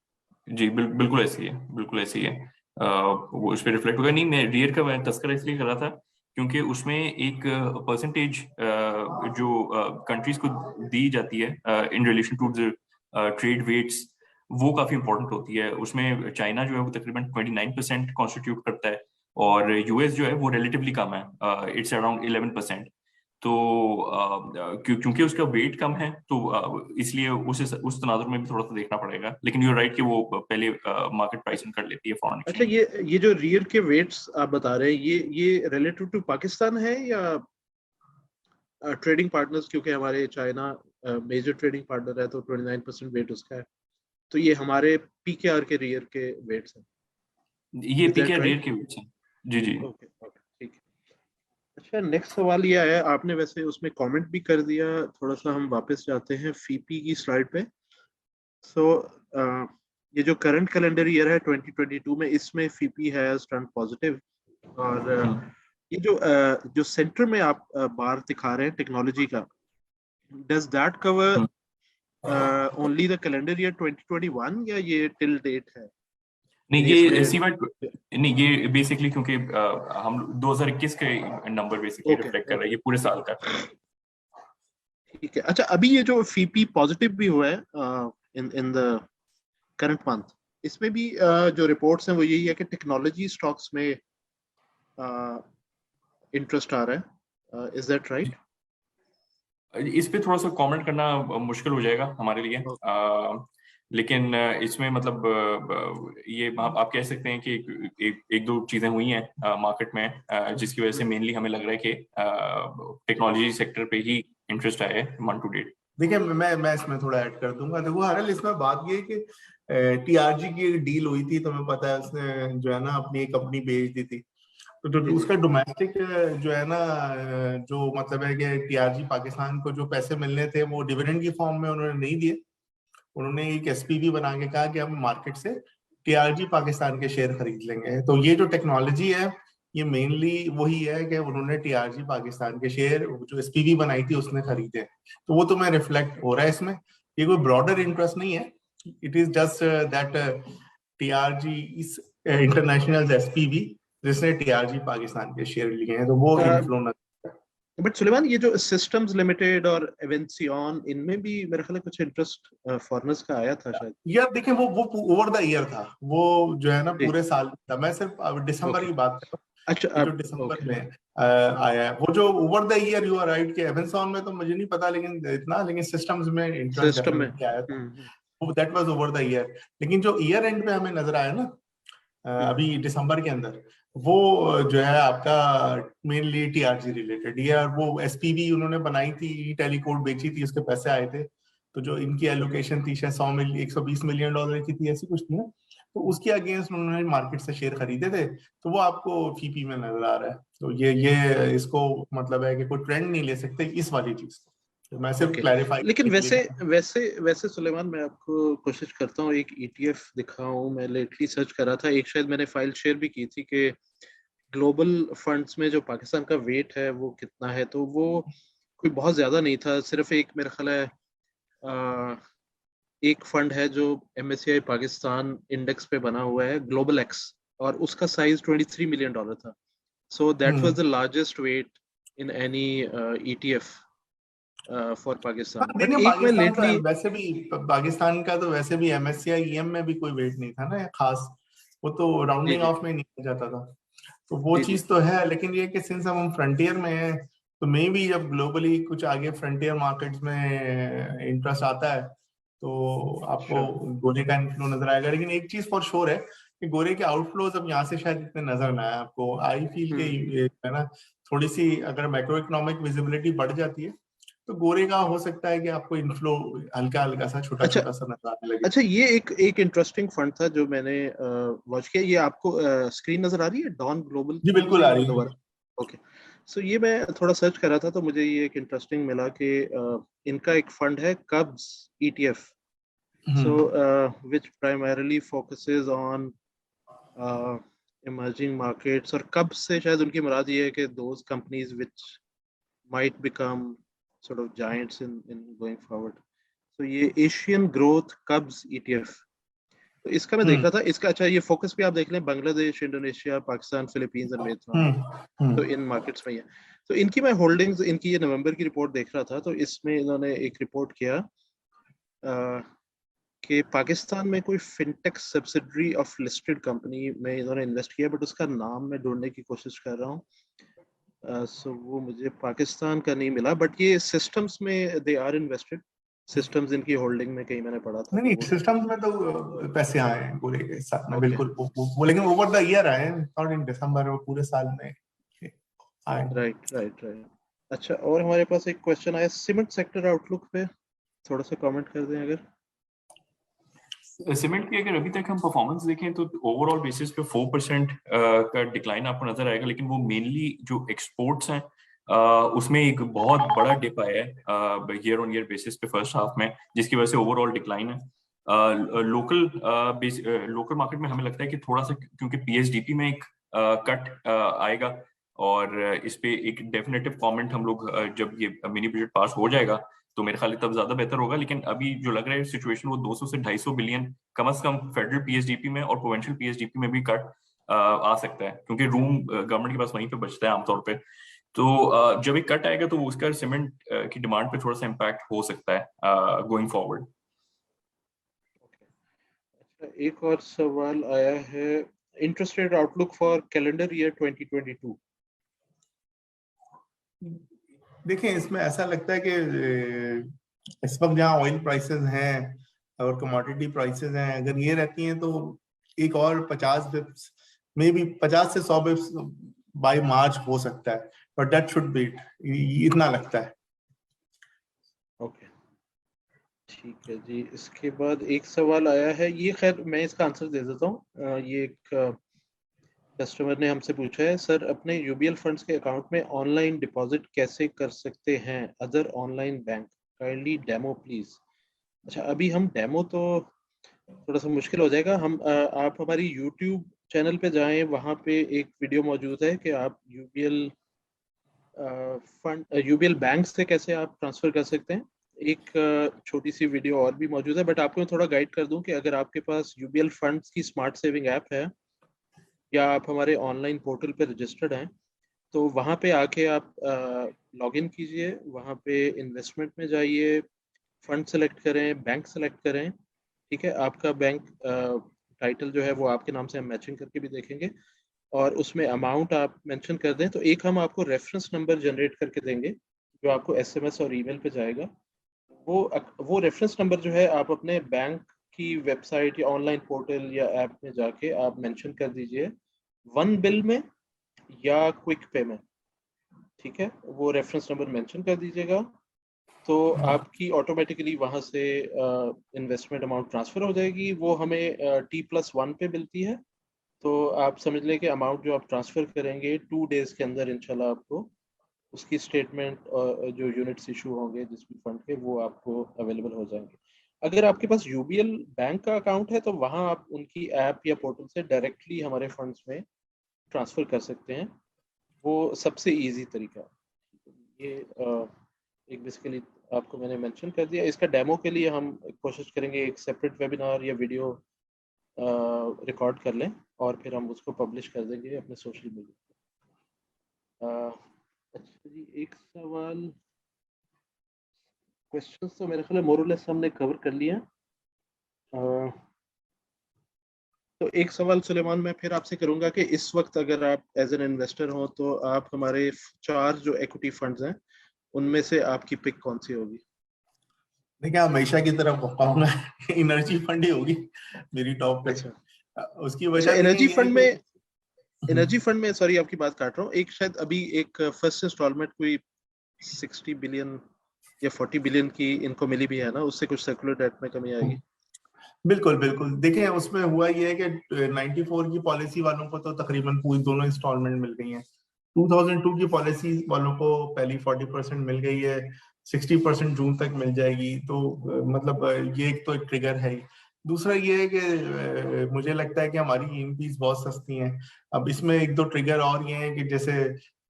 जी, बिल्कुल ऐसी है, बिल्कुल ऐसी है। वो उस पर रिफ्लेक्ट होगा नहीं। मैं रियर का मैं तस्करा इसलिए कर रहा था क्योंकि उसमें एक परसेंटेज जो कंट्रीज को दी जाती है in relation to the trade weights, वो काफी इंपॉर्टेंट होती है। उसमें चाइना जो है वो तकरीबन 29% कॉन्स्टिट्यूट करता है, और यूएस जो है वो रिलेटिवली कम है, इट्स अराउंड 11%। तो क्योंकि उसका वेट कम है तो इसलिए उस तनाजुर में भी थोड़ा सा देखना पड़ेगा। लेकिन यू राइट कि वो पहले मार्केट प्राइसिंग कर लेती है फॉरेन अच्छा, एक्सचेंज। ये जो रियर के वेट्स आप बता रहे हैं ये रिलेटिव टू पाकिस्तान है या ट्रेडिंग पार्टनर्स, क्योंकि हमारे चाइना मेजर ट्रेडिंग पार्टनर है तो 29% वेट उसका है, तो ये हमारे पीकेआर के रियर के वेट्स हैं। ये is that PK rate right? के वेट्स हैं। जी जी ओके ओके, ठीक है। अच्छा, नेक्स्ट सवाल ये आया, आपने वैसे उसमें कमेंट भी कर दिया, थोड़ा सा हम वापस जाते हैं फीपी की स्लाइड पे। सो ये जो करंट कैलेंडर ईयर है 2022 में, इसमें फीपी हैज टर्न पॉजिटिव। और ये जो सेंटर में आप बार दिखा रहे हैं टेक्नोलॉजी का, does that cover only the calendar year 2021 या ये टिल डेट है? नहीं, यानी ये इसमें सीवाट नहीं, ये बेसिकली क्योंकि हम 2021 के नंबर बेसिकली ओके रिफ्लेक्ट कर रहे हैं, ओके, ये पूरे साल का। ठीक है। अच्छा, अभी ये जो फीपी पॉजिटिव भी हुआ है इन इन द करंट मंथ, इसमें भी जो रिपोर्ट्स हैं वो यही है कि टेक्नोलॉजी स्टॉक्स में इंटरेस्ट आ रहा है। Is that right? इस पे थोड़ा सा कमेंट करना मुश्किल हो जाएगा हमारे लिए। लेकिन इसमें मतलब ये आप कह सकते हैं कि एक दो चीजें हुई हैं मार्केट में जिसकी वजह से मेनली हमें लग रहा है कि टेक्नोलॉजी सेक्टर पे ही इंटरेस्ट आया है मंथ टू डेट। देखिए, मैं इसमें थोड़ा ऐड कर दूंगा। देखो हरल, इसमें बात ये है कि टीआरजी की एक डील हुई थी, तुम्हें पता है, उसने जो है ना अपनी एक कंपनी बेच दी थी। तो उसका डोमेस्टिक जो है ना, जो मतलब है कि टीआरजी पाकिस्तान को जो पैसे मिलने थे वो डिविडेंड की फॉर्म में उन्होंने नहीं दिए। उन्होंने एक एसपीवी बना के कहा कि हम मार्केट से टीआरजी पाकिस्तान के शेयर खरीद लेंगे। तो ये जो टेक्नोलॉजी है ये मेनली वही है कि उन्होंने टीआरजी पाकिस्तान के शेयर जो एसपीवी बनाई थी उसने खरीदे। तो वो तुम्हें रिफ्लेक्ट हो रहा है इसमें। ये कोई ब्रॉडर इंटरेस्ट नहीं है, it is just that TRG is international SPV जिसने टीआरजी पाकिस्तान के शेयर लिए हैं, तो वो इन्फ्लो न। बट सुलेमान, ये जो सिस्टम्स लिमिटेड और एवेंसियन, इनमें भी मेरे ख्याल है कुछ इंटरेस्ट फॉरेनर्स का आया था शायद। यार देखिए, वो ओवर द ईयर था, वो जो है ना पूरे साल था। मैं सिर्फ दिसंबर की बात कर रहा हूँ। अच्छा, जो दिसंबर में आया है वो जो over the year, you are right कि एवेंसॉन में तो मुझे नहीं पता, लेकिन इतना, लेकिन सिस्टम्स में इंटरेस्ट सिस्टम में डेफिनेटली आया था, वो that was over the year. लेकिन जो ईयर एंड पे हमें नजर आया ना अभी दिसंबर के अंदर, वो जो है आपका मेनली टीआरजी रिलेटेड, या वो एसपीवी उन्होंने बनाई थी, टेलीकोड बेची थी, उसके पैसे आए थे। तो जो इनकी एलोकेशन थी शायद 120 मिलियन डॉलर की थी, ऐसी कुछ थी ना। तो उसके अगेंस्ट उन्होंने मार्केट से शेयर खरीदे थे, तो वो आपको फीपी में नजर आ रहा है। तो ये इसको मतलब है कि कोई ट्रेंड नहीं ले सकते इस वाली चीज को। मैं सिर्फ क्लैरिफाई। लेकिन वैसे सुलेमान, मैं आपको कोशिश करता हूँ, एक ETF दिखाऊं। मैं लेटली सर्च कर रहा था, एक शायद मैंने फाइल शेयर भी की थी कि ग्लोबल फंड्स में जो पाकिस्तान का वेट है वो कितना है, तो वो कोई बहुत ज्यादा नहीं था। सिर्फ एक मेरा ख्याल है एक फंड है जो MSCI पाकिस्तान इंडेक्स पे बना हुआ है, ग्लोबल एक्स, और उसका साइज $23 मिलियन था। So that was the largest weight in any ETF for Pakistan. But देखिए, एक मैं पाकिस्तान तो लेटली, वैसे भी, पाकिस्तान का तो वैसे भी MSCI EM में भी कोई वेट नहीं था ना खास, वो तो जी राउंडिंग जी ऑफ में नहीं जाता था। तो वो जी जी चीज तो है, लेकिन ये कि सिंस हम फ्रंटियर में हैं, तो मे भी जब ग्लोबली कुछ आगे फ्रंटियर मार्केट्स में इंटरेस्ट आता है तो आपको गोरे का इन्फ्लो नजर आएगा। लेकिन एक चीज फॉर श्योर है कि गोरे के आउटफ्लोज अब यहाँ से शायद इतने नजर ना आए आपको। आई फील के है ना, थोड़ी सी अगर मैक्रो इकोनॉमिक विजिबिलिटी बढ़ जाती है तो गोरे का हो सकता है कि आपको इन्फ्लो हल्का हल्का सा छोटा अच्छा छोटा सा नजर आने लगे। अच्छा, ये एक इंटरेस्टिंग फंड था जो मैंने वॉच किया। ये आपको स्क्रीन नजर आ रही है, डॉन ग्लोबल जी की बिल्कुल आ मुझे रही है। दोबारा? ओके। सो ये मैं थोड़ा सर्च कर रहा था तो मुझे ये एक इंटरेस्टिंग मिला कि इनका एक फंड है कब्स ETF, so which primarily focuses on emerging markets. और कब्स से शायद उनकी मुराद ये है कि those companies which might become sort of giants in going forward. तो ये एशियन ग्रोथ कब्स ETF, तो इसका मैं देख रहा था। इसका अच्छा, ये फोकस भी आप देख लें, बांग्लादेश, इंडोनेशिया, पाकिस्तान, फिलीपींस और वियतनाम, तो इन मार्केट्स में ही है। तो इनकी मैं होल्डिंग्स, इनकी ये नवंबर की रिपोर्ट देख रहा था, तो इसमें इन्होंने एक रिपोर्ट किया कि पाकिस्तान में कोई fintech subsidiary of listed company में इन्होंने इन्वेस्ट किया, बट उसका नाम मैं ढूंढने की कोशिश कर रहा हूँ। सो वो मुझे पाकिस्तान का नहीं मिला, बट ये सिस्टम्स में दे आर इन्वेस्टेड। सिस्टम्स इनकी होल्डिंग में कहीं मैंने पढ़ा था, तो नहीं, वो सिस्टम्स में तो पैसे आए हैं गोरे के साथ में, ओके। बिल्कुल वो लेकिन ओवर द ईयर आए हैं, नॉट इन दिसंबर, वो पूरे साल में आए। राइट। अच्छा, और हमारे पास एक क्वेश्चन आया सीमेंट सेक्टर आउटलुक पे, थोड़ा सा कमेंट कर दें अगर। सीमेंट की अगर अभी तक हम परफॉर्मेंस देखें तो ओवरऑल बेसिस पे 4% का डिक्लाइन आपको नजर आएगा, लेकिन वो मेनली जो एक्सपोर्ट्स हैं उसमें एक बहुत बड़ा डिप आया है ईयर ऑन ईयर बेसिस पे फर्स्ट हाफ में, जिसकी वजह से ओवरऑल डिक्लाइन है। लोकल मार्केट में हमें लगता है कि थोड़ा सा, क्योंकि PSDP में एक कट आएगा, और इस पे एक डेफिनेटिव कमेंट हम लोग जब ये मिनी बजट पास हो जाएगा तो मेरे ख्याल तब ज्यादा बेहतर होगा। लेकिन अभी जो लग रहा है सिचुएशन, वो 200 से 250 बिलियन कम से कम फेडरल PSDP में और प्रोविंशियल PSDP में भी कट आ सकता है, क्योंकि रूम गवर्नमेंट के पास वहीं पे बचता है आमतौर पे। तो जब एक कट आएगा तो उसका सीमेंट की डिमांड पे थोड़ा सा इम्पैक्ट हो सकता है गोइंग फॉरवर्ड। एक और सवाल आया है, interest rate outlook for calendar year 2022। देखिए, इसमें ऐसा लगता है कि इस वक्त जहाँ ऑयल प्राइसेस हैं और कमोडिटी प्राइसेस हैं, अगर ये रहती हैं तो एक और 50 बिप्स, मे बी 50 से 100 बिप्स बाय मार्च हो सकता है, but that should be it, इतना लगता है। ओके, ठीक है जी। इसके बाद एक सवाल आया है, ये खैर मैं इसका आंसर दे देता हूँ। ये एक कस्टमर ने हमसे पूछा है, सर अपने UBL फंड्स के अकाउंट में ऑनलाइन डिपॉजिट कैसे कर सकते हैं other online bank, kindly demo please. अच्छा, अभी हम डेमो तो थोड़ा सा मुश्किल हो जाएगा। हम आप हमारी YouTube चैनल पे जाएं, वहाँ पे एक वीडियो मौजूद है कि आप UBL बैंक से कैसे आप ट्रांसफर कर सकते हैं। एक छोटी सी वीडियो और भी मौजूद है, बट आपको मैं थोड़ा गाइड कर दूं कि अगर आपके पास UBL फंड्स की स्मार्ट सेविंग ऐप है या आप हमारे ऑनलाइन पोर्टल पे रजिस्टर्ड हैं, तो वहाँ पे आके आप लॉग इन कीजिए, वहाँ पे इन्वेस्टमेंट में जाइए, फंड सेलेक्ट करें, बैंक सेलेक्ट करें। ठीक है, आपका बैंक टाइटल जो है वो आपके नाम से हम मैचिंग करके भी देखेंगे, और उसमें अमाउंट आप मेंशन कर दें तो एक हम आपको रेफरेंस नंबर जनरेट करके देंगे जो आपको SMS और ईमेल पे जाएगा। वो रेफरेंस नंबर जो है आप अपने बैंक की वेबसाइट या ऑनलाइन पोर्टल या ऐप में जाके आप मेंशन कर दीजिए, वन बिल में या क्विक पे में। ठीक है, वो रेफरेंस नंबर मेंशन कर दीजिएगा, तो आपकी ऑटोमेटिकली वहां से इन्वेस्टमेंट अमाउंट ट्रांसफर हो जाएगी। वो हमें T+1 पे मिलती है, तो आप समझ लें कि अमाउंट जो आप ट्रांसफर करेंगे 2 डेज के अंदर इंशाल्लाह आपको उसकी स्टेटमेंट और जो यूनिट्स इशू होंगे जिस भी फंड के, वो आपको अवेलेबल हो जाएंगे। अगर आपके पास यूबीएल बैंक का अकाउंट है तो वहाँ आप उनकी ऐप या पोर्टल से डायरेक्टली हमारे फंड्स में ट्रांसफ़र कर सकते हैं, वो सबसे इजी तरीका है। ये एक बेसिकली आपको मैंने मेंशन कर दिया। इसका डेमो के लिए हम कोशिश करेंगे एक सेपरेट वेबिनार या वीडियो रिकॉर्ड कर लें और फिर हम उसको पब्लिश कर देंगे अपने सोशल मीडिया। अच्छा जी, एक सवाल, क्वेश्चंस तो मेरे ख्याल है मोरलेस हमने कवर कर लिया। तो एक सवाल सुलेमान मैं फिर आपसे करूंगा कि इस वक्त अगर आप एज एन इन्वेस्टर हो तो आप हमारे 4 जो इक्विटी फंड्स हैं उनमें से आपकी पिक कौन सी होगी? देखिए, हमेशा की तरफ कहूंगा एनर्जी फंड ही होगी मेरी टॉप पे। अच्छा, उसकी वजह एनर्जी ये है फंड कि में, एनर्जी फंड में सॉरी आपकी बात काट रहा हूँ, एक शायद अभी एक फर्स्ट इंस्टॉलमेंट कोई 60 बिलियन या 40 बिलियन की इनको मिली भी है ना, उससे कुछ सर्कुलर डेट में कमी आएगी। बिल्कुल बिल्कुल। देखिए, उसमें हुआ ये है कि 94 की पॉलिसी वालों को तो तकरीबन पूरी दोनों इंस्टॉलमेंट मिल गई हैं। 2002 की पॉलिसी वालों को पहली 40% मिल गई है, 60% जून तक मिल जाएगी। तो मतलब ये एक तो एक ट्रिगर है ही। दूसरा ये है कि मुझे लगता है कि हमारी ईएमपीज बहुत सस्ती हैं। अब इसमें एक दो ट्रिगर और ये है कि जैसे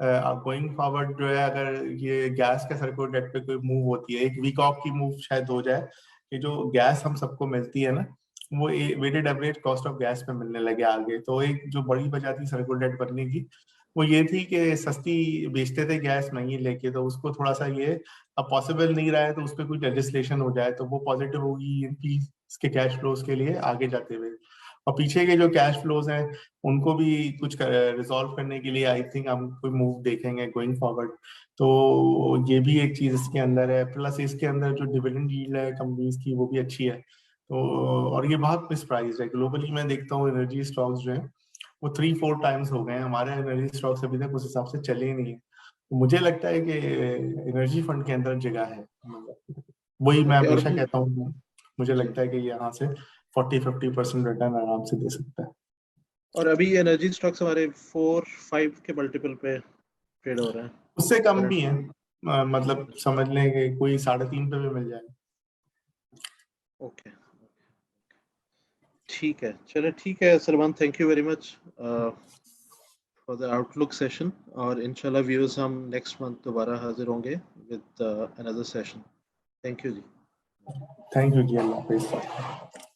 गोइंग फॉरवर्ड जो है, अगर ये गैस के सर्कुलर डेट पे कोई मूव होती है, एक वीक ऑफ की मूव शायद हो जाए कि जो गैस हम सबको मिलती है ना, वो weighted average cost of gas पे मिलने लगे आगे। तो एक जो बड़ी वजह थी सर्कुलर डेट बनने की, वो ये थी कि सस्ती बेचते थे गैस, महंगी लेके। तो उसको थोड़ा सा ये अब पॉसिबल नहीं रहा है, तो उस पर कोई लेजिस्लेशन हो जाए तो वो पॉजिटिव होगी इसके कैश फ्लोज के लिए आगे जाते हुए। और पीछे के जो कैश फ्लोज हैं उनको भी कुछ रिजॉल्व करने के लिए आई थिंक हम कोई मूव देखेंगे गोइंग फॉरवर्ड। तो ये भी एक चीज इसके अंदर है। प्लस इसके अंदर जो डिविडेंड यील्ड है कंपनीज की वो भी अच्छी है। तो और ये बहुत मिसप्राइज्ड है ग्लोबली। मैं देखता हूँ एनर्जी स्टॉक्स जो है वो 3-4 टाइम्स हो गए हैं। हमारे एनर्जी स्टॉक्स अभी तक उस हिसाब से चले ही नहीं है। तो मुझे लगता है कि एनर्जी फंड के अंदर जगह है। वही मैं और हमेशा कहता हूँ, मुझे जी, लगता है कि यहाँ से 40-50% रिटर्न आराम से दे सकता है। और अभी एनर्जी स्टॉक्स हमारे 4-5 के मल्टीपल पे ट्रेड हो रहे हैं उससे कम भी है। करंटली। मतलब समझ लें कि कोई 3.5 पे भी मिल जाए। ओके, ठीक है, चलो ठीक है Salman, thank you very much for the outlook session, और इंशाल्लाह व्यूअर्स हम नेक्स्ट मंथ दोबारा हाजिर होंगे with another session. Thank you जी। थैंक यू जी, अल्लाह हाफिज़।